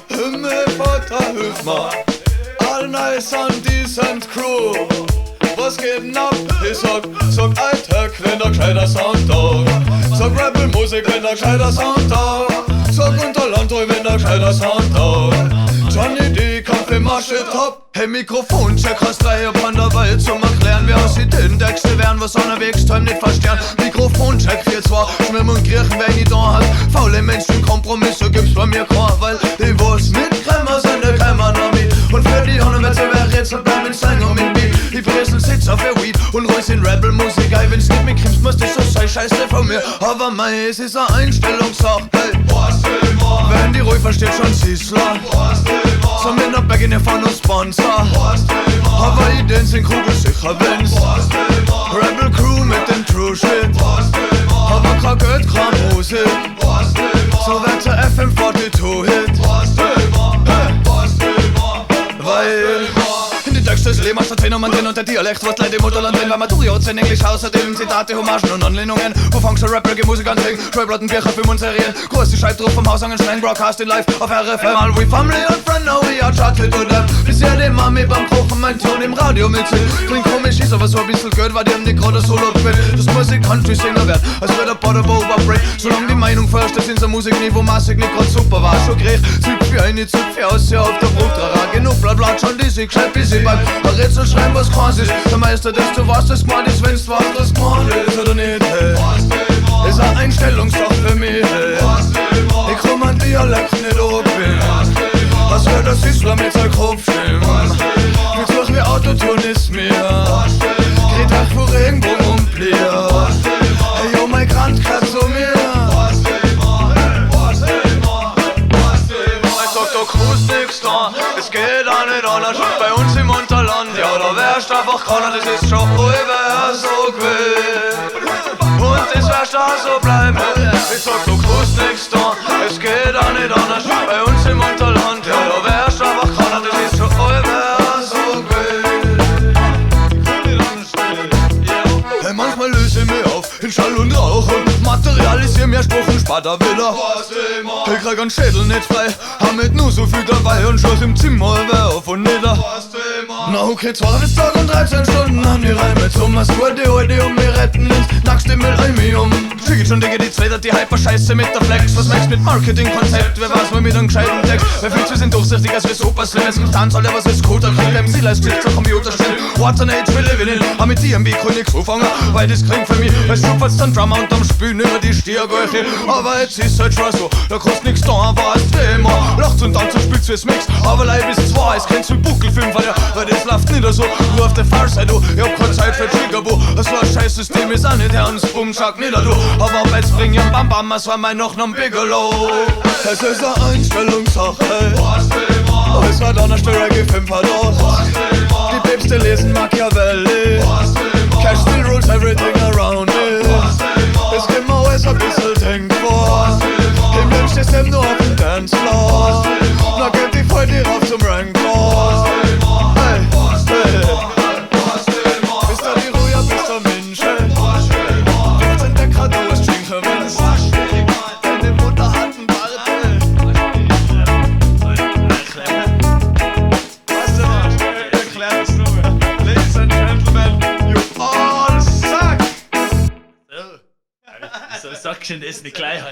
Himmel, Vater, hilf mal. All nice and decent crew. Was geht denn ab? Ich sag Alltag, wenn der gescheiter Sound da. Sag Rebel-Musik, wenn der gescheiter Sound da. Sag Unterland, wenn der gescheiter Sound da. Johnny D, Kaffeemasche top. Hey Mikrofoncheck, hast drei von der Welt zum Erklären. Wie aussieht den Texte werden, was unterwegs träumt nicht verstehen. Mikrofoncheck, 4-2, Schmimm und Kirchen, wer nie da hat. Faule Menschen, Kompromisse gibt's bei mir kein, weil die Wurst mit Kremmer sind der Kremmer noch mit. Und für die Hunde wird's wer Rätsel bleiben in Sänger mit mir. Die Bresel sitzt auf der Weed und ruhig in Rebel-Musik. Ey, wenn's nicht mit kriegst, musst du so sei scheiße von mir. Aber mei, es ist eine Einstellungssache, hey. Wenn die ruhig versteht, schon Siesler. So mit ner Bag in der von uns Sponsor. Aber Ideen sind kugelsicher, wenn's Rebel Crew mit dem True Shit. Aber kein Geld, kein Musik. So wird's der FM42-Hit. Weil in die Texte des Lebens steht Phänomen drin und der Dialekt wird leider im Mutterland drin. Weil Maturios in Englisch außerdem Zitate, Hommagen und Anlehnungen. Wo fangst du Rapper, Musik an singen? Schreiblatten, Bücher, Film und Serien. Groß die Schreibdruck vom Haus an Stein, Broadcasting live auf RFM. All we family and friend, now we are chatted to them. Bisher die Mami beim Kochen, mein Ton im Radio mitzieht. Klingt komisch, ist aber so ein bisschen gehört, weil die haben nicht gerade so laut bin. Das Musik Country-Singer wird, als wird der Potter Break. Solange die Meinung first, dass unser Musikniveau massig nicht grad super war. Schon krieg, Züg für eine, Züg für aus, ja auf der Bruttrara. Genug Blatt, schon die sich schreibt, bis sie beim Rätsel schreiben, was krass ist. Der Meister, dass du was das gemacht ist, wenn's was das gemacht ist oder nicht, hey. Ist eine Einstellungssache für mich, hey. Ich komm an Dialekt nicht oben. Was wird das Islam mit seinem Kopf stimmen? Wie durch wie Autotune ist mir. Geht auch vor Regenbogen und Plier. Hey yo, mein Grand grad zu mir. Ich sag, da grüßt nix da. Es geht auch nicht anders bei uns im Unterland. Ja, da wärst einfach keiner, das ist schon wer so will. Und das wärst da so bleiben. Ich sag, du grüßt nix da. Es geht auch nicht anders bei uns im Unterland. Ja, da wärst einfach keiner, das ist schon wer so will. Hey, manchmal löse ich mich auf in Schall und Rauch und materialisier mir Spruch und Spatter wieder. Ich krieg einen Schädel nicht frei, hab mit nur so viel dabei und schoss im Zimmer wer auf und nieder. Na okay, 12 Tage und 13 Stunden an die Reime zum Maskur, die heute um mir retten ins nackste Müll Schick schon Digga, die zweite, die Hyper-Scheiße mit der Flex. Was meinst mit Marketing-Konzept? Wer weiß mal mit einem gescheiten Text? Wer fühlt sich durchsichtig, als wir super slim. Es gibt Tanz, der was ist cool, dann kriegt MC als Klick zur Computer stehen. What an age we live in. Hab mit DMB kann nix anfangen, weil das klingt für mich, als schupfert's dann Drummer und am Spülen über die Stiergäuche. Aber jetzt ist halt schon so, da kostet nix da, aber als Thema. Lacht's und dann zum Spielst wie's Mix, aber Leib ist zwei, es kennst du Buckelfilm, weil das läuft nicht so. Nur auf der Fallseite, ich hab keine Zeit für Triggerbo. So ein scheiß System ist auch nicht ernst, bumm, schack nicht du. Aber jetzt bring ich Bam Bam, es war mein noch Bigelow. Es ist eine Einstellungssache, es war Donnerstag Reggae 5 verloren. Die Päpste lesen Machiavelli. Cash still rules everything around me. Es gibt mir alles ein bisschen denkbar. Im Mensch-System nur auf dem Dancefloor. Na geht die voll dir rauf zum Rankboard. Hey, hey. Bist du die Ruhe, bist du Mensch? Du sind der Kreatur, ist Schinkenmensch. Deine Mutter hat einen Bart. Weißt du was? Erklär es nur. Ladies and Gentlemen, you all suck! So sagst du das nicht gleich.